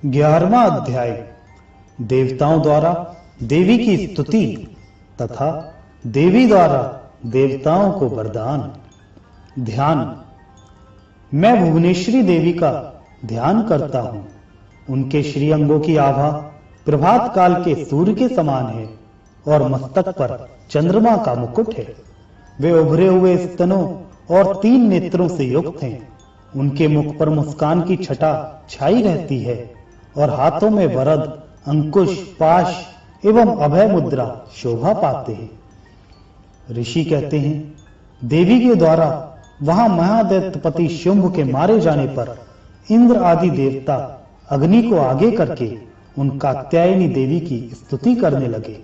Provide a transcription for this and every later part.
11वां अध्याय देवताओं द्वारा देवी की स्तुति तथा देवी द्वारा देवताओं को वरदान। ध्यान। मैं भुवनेश्वरी देवी का ध्यान करता हूं। उनके श्री अंगों की आभा प्रभात काल के सूर्य के समान है और मस्तक पर चंद्रमा का मुकुट है। वे उभरे हुए स्तनों और 3 नेत्रों से युक्त हैं। उनके मुख पर मुस्कान की छटा छाई रहती है और हाथों में वरद, अंकुश, पाश एवं अभय मुद्रा शोभा पाते हैं। ऋषि कहते हैं, देवी के द्वारा वहां महादैत्यपति शुंभ के मारे जाने पर इंद्र आदि देवता अग्नि को आगे करके उन कात्यायनी देवी की स्तुति करने लगे।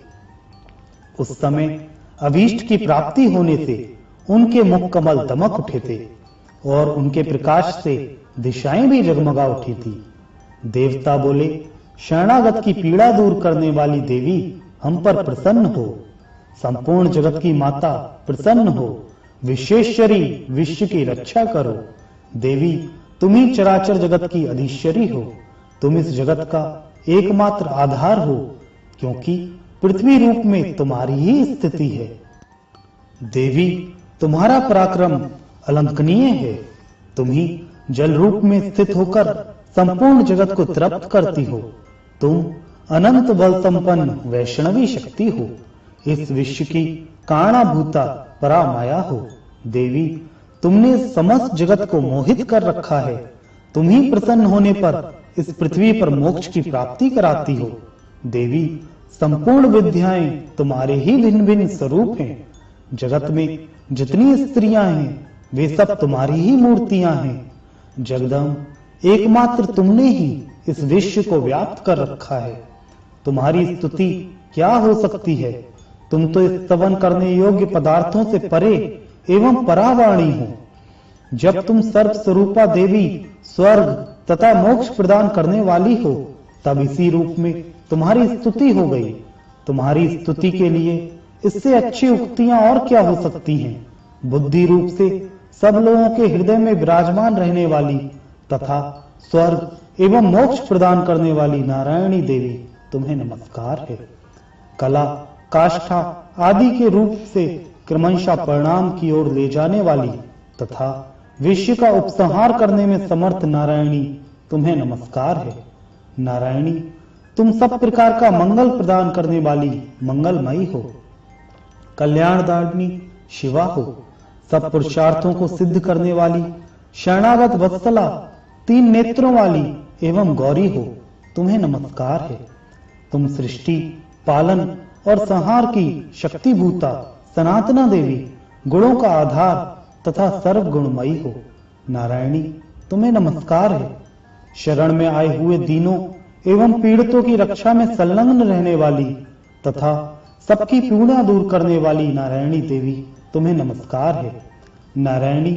उस समय अभीष्ट की प्राप्ति होने से उनके मुख कमल दमक उठे थे और उनके प्रकाश से दिशाएं भी जगमगा उठी थी। देवता बोले, शरणागत की पीड़ा दूर करने वाली देवी हम पर प्रसन्न हो। संपूर्ण जगत की माता प्रसन्न हो। विश्वेश्वरी विश्व की रक्षा करो। देवी तुम ही चराचर जगत की अधीश्वरी हो। तुम इस जगत का एकमात्र आधार हो, क्योंकि पृथ्वी रूप में तुम्हारी ही स्थिति है। देवी तुम्हारा पराक्रम अलंकनीय है। तुम ही जल रूप में स्थित होकर संपूर्ण जगत को तृप्त करती हो। तुम अनंत बल संपन्न वैष्णवी शक्ति हो। इस विश्व की कारणभूता परामाया हो। देवी तुमने समस्त जगत को मोहित कर रखा है। तुम ही प्रसन्न होने पर इस पृथ्वी पर मोक्ष की प्राप्ति कराती हो। देवी संपूर्ण विद्याएं तुम्हारे ही भिन्न भिन्न स्वरूप हैं। जगत में जितनी स्त्रियां हैं वे सब तुम्हारी ही मूर्तियां हैं। जगदम्ब एकमात्र तुमने ही इस विश्व को व्याप्त कर रखा है। तुम्हारी स्तुति क्या हो सकती है। तुम तो स्तवन करने योग्य पदार्थों से परे एवं परावाणी हो। जब तुम सर्व स्वरूपा देवी स्वर्ग तथा मोक्ष प्रदान करने वाली हो, तब इसी रूप में तुम्हारी स्तुति हो गई। तुम्हारी स्तुति के लिए इससे अच्छी उक्तियां और क्या हो सकती हैं। बुद्धि रूप से सब लोगों के हृदय में विराजमान रहने वाली तथा स्वर्ग एवं मोक्ष प्रदान करने वाली नारायणी देवी तुम्हें नमस्कार है। कला, काष्ठा आदि के रूप से क्रमशः परिणाम की ओर ले जाने वाली तथा विश्व का उपसंहार करने में समर्थ नारायणी तुम्हें नमस्कार है। नारायणी तुम सब प्रकार का मंगल प्रदान करने वाली मंगलमयी हो। कल्याणदायिनी शिवा हो। सब पुरुषार्थों को सिद्ध करने वाली शरणागत वत्सला 3 नेत्रों वाली एवं गौरी हो। तुम्हें नमस्कार है। तुम सृष्टि, पालन और संहार की शक्तिभूता सनातना देवी, गुणों का आधार तथा सर्व गुणमयी हो। नारायणी तुम्हें नमस्कार है। शरण में आए हुए दीनों एवं पीड़ितों की रक्षा में संलग्न रहने वाली तथा सबकी पीड़ा दूर करने वाली नारायणी देवी तुम्हें नमस्कार है। नारायणी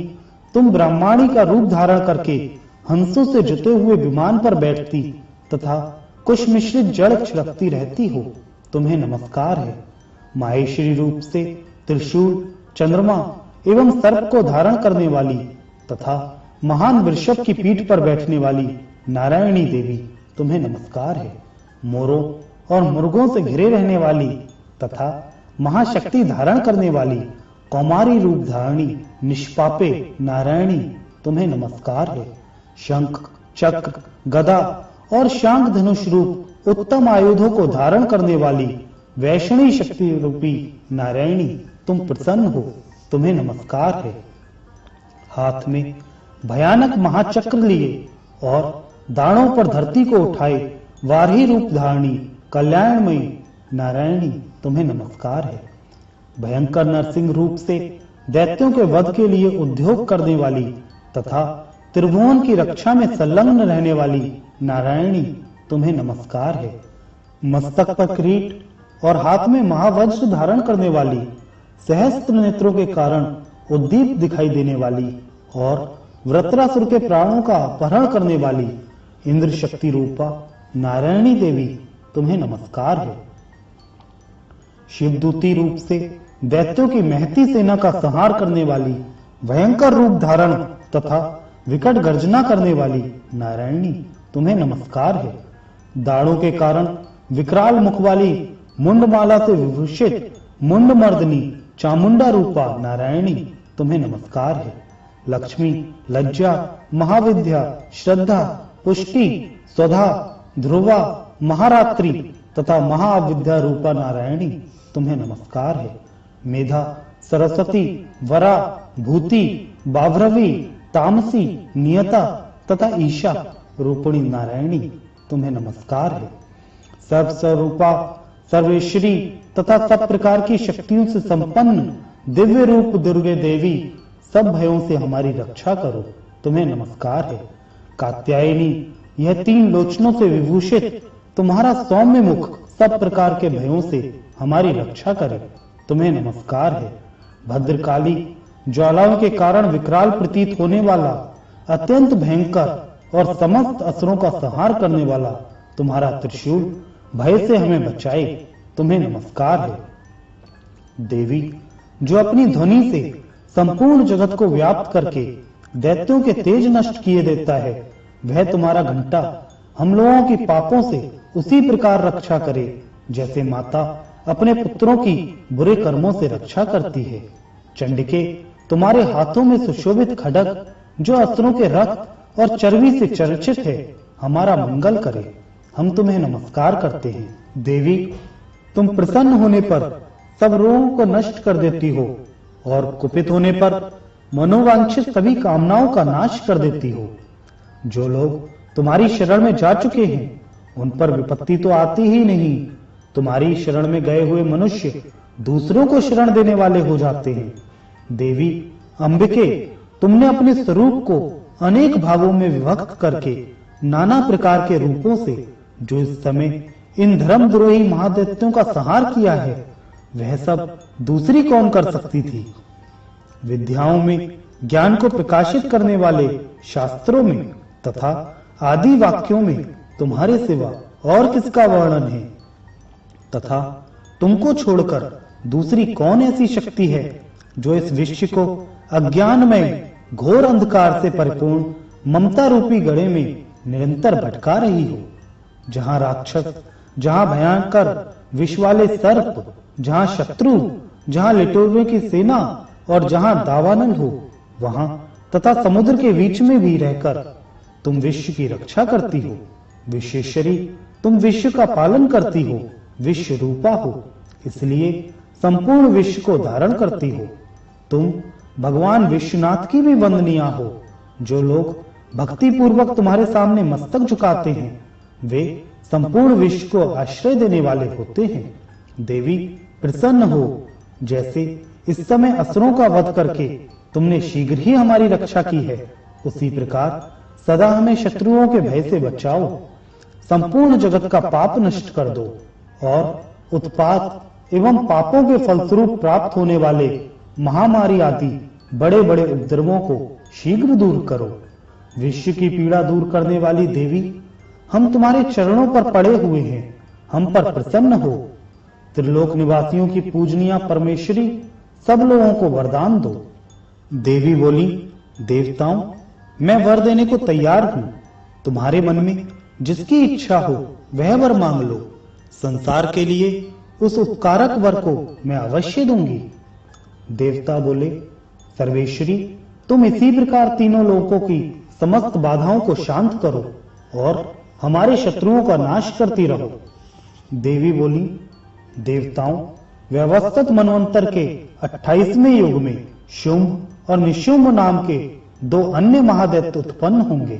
तुम ब्रह्माणी का रूप धारण करके हंसों से जुते हुए विमान पर बैठती तथा कुश मिश्रित जड़ छिड़कती रहती हो। तुम्हें नमस्कार है। माहेश्वरी रूप से त्रिशूल, चंद्रमा एवं सर्प को धारण करने वाली तथा महान वृषभ की पीठ पर बैठने वाली नारायणी देवी तुम्हें नमस्कार है। मोरों और मुर्गों से घिरे रहने वाली तथा महाशक्ति धारण करने वाली कौमारी रूप धारणी निष्पापे नारायणी तुम्हें नमस्कार है। शंख, चक्र, गदा और शांख धनुष रूप उत्तम आयुधों को धारण करने वाली वैष्णवी शक्ति रूपी नारायणी तुम प्रसन्न हो। तुम्हें नमस्कार है। हाथ में भयानक महाचक्र लिए और दाणों पर धरती को उठाए वारही रूप धारणी कल्याणमयी नारायणी तुम्हें नमस्कार है। भयंकर नरसिंह रूप से दैत्यों के वध के लिए उद्योग करने वाली तथा त्रिभुवन की रक्षा में संलग्न रहने वाली नारायणी तुम्हें नमस्कार है। मस्तक पर किरीट और हाथ में महावज्र धारण करने वाली, सहस्त्र नेत्रों के कारण उद्दीप्त दिखाई देने वाली और वृत्रासुर के प्राणों का अपहरण करने वाली इंद्र शक्ति रूपा नारायणी देवी तुम्हें नमस्कार है। शिवदूती रूप से दैत्यों की महती सेना का संहार करने वाली, भयंकर रूप धारण तथा विकट गर्जना करने वाली नारायणी तुम्हें नमस्कार है। दाढ़ों के कारण विकराल मुख वाली मुंडमाला से विभूषित मुंड मर्दनी चामुंडा रूपा नारायणी तुम्हें नमस्कार है। लक्ष्मी, लज्जा, महाविद्या, श्रद्धा, पुष्टि, स्वधा, ध्रुवा, महारात्रि तथा महाविद्या रूपा नारायणी तुम्हें नमस्कार है। मेधा, सरस्वती, वरा, भूति, बाभ्रवी, तामसी, नियता तथा ईशा रूपिणी नारायणी तुम्हें नमस्कार है। सर्व स्वरूपा, सर्वेश्वरी तथा सब प्रकार की शक्तियों से संपन्न दिव्य रूप दुर्गे देवी, सब भयों से हमारी रक्षा करो, तुम्हें नमस्कार है। कात्यायनी, यह 3 लोचनों से विभूषित तुम्हारा सौम्य मुख सब प्रकार के भयों से हमारी रक्षा करे, तुम्हें नमस्कार है। भद्रकाली, ज्वालाओं के कारण विकराल प्रतीत होने वाला, अत्यंत भयंकर और समस्त असुरों का संहार करने वाला तुम्हारा त्रिशूल भय से हमें बचाए, तुम्हें नमस्कार है। देवी, जो अपनी ध्वनि से संपूर्ण जगत को व्याप्त करके दैत्यों के तेज नष्ट किए देता है, वह तुम्हारा घंटा हम लोगों की पापों से उसी प्रकार रक्षा करे जैसे माता अपने पुत्रों की बुरे कर्मों से रक्षा करती है। चंडिके, तुम्हारे हाथों में सुशोभित खड्ग जो असुरों के रक्त और चर्बी से चर्चित है, हमारा मंगल करे, हम तुम्हें नमस्कार करते हैं। देवी, तुम प्रसन्न होने पर सब रोगों को नष्ट कर देती हो और कुपित होने पर मनोवांछित सभी कामनाओं का नाश कर देती हो। जो लोग तुम्हारी शरण में जा चुके हैं, उन पर विपत्ति तो आती ही नहीं। तुम्हारी शरण में गए हुए मनुष्य दूसरों को शरण देने वाले हो जाते हैं। देवी अंबिके, तुमने अपने स्वरूप को अनेक भागों में विभक्त करके नाना प्रकार के रूपों से जो इस समय इन धर्मद्रोही महादैत्यों का संहार किया है, वह सब दूसरी कौन कर सकती थी। विद्याओं में ज्ञान को प्रकाशित करने वाले शास्त्रों में तथा आदि वाक्यों में तुम्हारे सिवा और किसका वर्णन है, तथा तुमको छोड़कर दूसरी कौन ऐसी शक्ति है जो इस विश्व को अज्ञानमय घोर अंधकार से परिपूर्ण ममता रूपी गड़े में निरंतर भटका रही हो। जहां राक्षस, जहां भयंकर विष वाले सर्प, जहां शत्रु, जहां लिटोरवे की सेना और जहां दावानल हो, वहां तथा समुद्र के बीच में भी रहकर तुम विश्व की रक्षा करती हो। विश्वेश्वरी, तुम विश्व का पालन करती हो, विश्व रूपा हो, इसलिए संपूर्ण विश्व को धारण करती हो। तुम भगवान विश्वनाथ की भी वंदनीय हो। जो लोग भक्ति पूर्वक तुम्हारे सामने मस्तक झुकाते हैं, वे संपूर्ण विश्व को आश्रय देने वाले होते हैं। देवी, प्रसन्न हो, जैसे इस समय असुरों का वध करके तुमने शीघ्र ही हमारी रक्षा की है, उसी प्रकार सदा हमें शत्रुओं के भय से बचाओ। संपूर्ण जगत का पाप नष्ट कर दो और उत्पात एवं पापों के फलस्वरूप प्राप्त होने वाले महामारी आदि बड़े बड़े उपद्रवों को शीघ्र दूर करो। विश्व की पीड़ा दूर करने वाली देवी, हम तुम्हारे चरणों पर पड़े हुए हैं, हम पर प्रसन्न हो। त्रिलोक निवासियों की पूजनीय परमेश्वरी, सब लोगों को वरदान दो। देवी बोली, देवताओं, मैं वर देने को तैयार हूं। तुम्हारे मन में जिसकी इच्छा हो वह वर मांग लो। संसार के लिए उस उपकारक वर को मैं अवश्य दूंगी। देवता बोले, सर्वेश्वरी, तुम इसी प्रकार तीनों लोकों की समस्त बाधाओं को शांत करो और हमारे शत्रुओं का नाश करती रहो। देवी बोली, देवताओं, व्यवस्थित मनवंतर के 28वें युग में शुंभ और निशुंभ नाम के 2 अन्य महादैत्य उत्पन्न होंगे।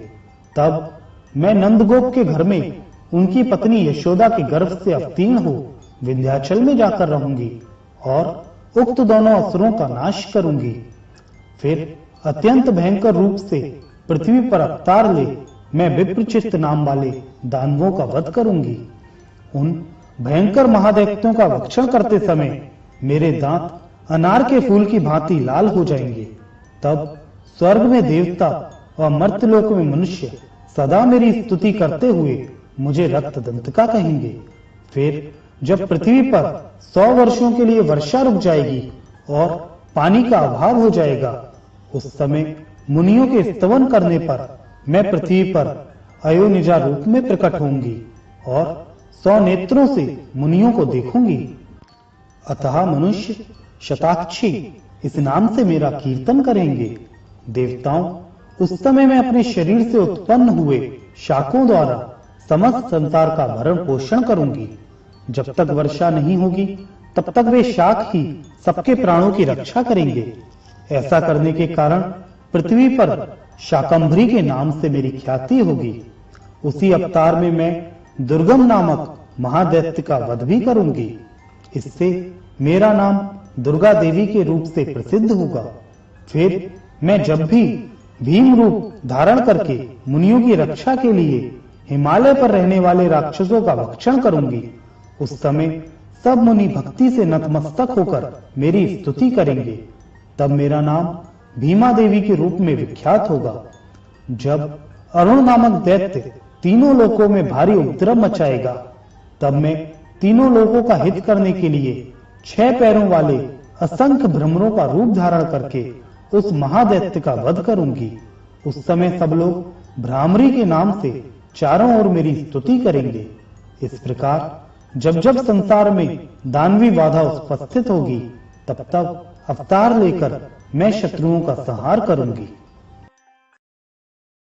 तब मैं नंदगोप के घर में उनकी पत्नी यशोदा के गर्भ से अवतीर्ण हो विंध्याचल में जाकर रहूंगी और उक्त दोनों असुरों का नाश करूंगी। फिर अत्यंत भयंकर रूप से पृथ्वी पर अवतार ले मैं विप्रचित्त नाम वाले दानवों का वध करूंगी। उन भयंकर महादैत्यों का भक्षण करते समय मेरे दांत अनार के फूल की भांति लाल हो जाएंगे। तब स्वर्ग में देवता और मर्त्यलोक में मनुष्य सदा मेरी स्तुति करते हुए मुझे रक्त दंतका कहेंगे। फिर जब पृथ्वी पर 100 वर्षों के लिए वर्षा रुक जाएगी और पानी का अभाव हो जाएगा, उस समय मुनियों के स्तवन करने पर मैं पृथ्वी पर अयोनिजा रूप में प्रकट होंगी और 100 नेत्रों से मुनियों को देखूंगी। अतः मनुष्य शताक्षी इस नाम से मेरा कीर्तन करेंगे। देवताओं, उस समय मैं अपने शरीर से उत्पन्न हुए शाकों द्वारा समस्त संसार का भरण पोषण करूंगी। जब तक वर्षा नहीं होगी तब तक वे शाक ही सबके प्राणों की रक्षा करेंगे। ऐसा करने के कारण पृथ्वी पर शाकंभरी के नाम से मेरी ख्याति होगी। उसी अवतार में मैं दुर्गम नामक महादैत्य का वध भी करूंगी। इससे मेरा नाम दुर्गा देवी के रूप से प्रसिद्ध होगा। फिर मैं जब भी भीम रूप धारण करके मुनियों की रक्षा के लिए हिमालय पर रहने वाले राक्षसों का भक्षण करूंगी, उस समय सब मुनि भक्ति से नतमस्तक होकर मेरी स्तुति करेंगे। तब मेरा नाम भीमा देवी के रूप में विख्यात होगा। जब अरुण नामक दैत्य तीनों लोकों में भारी उपद्रव मचाएगा, तब मैं तीनों लोकों का हित करने के लिए 6 पैरों वाले असंख्य भ्रमरों का रूप धारण करके उस महादैत्य का वध करूंगी। उस समय सब लोग भ्रामरी के नाम से चारों ओर मेरी स्तुति करेंगे। इस प्रकार जब जब संसार में दानवी बाधा उपस्थित होगी, तब तब अवतार लेकर मैं शत्रुओं का संहार करूंगी।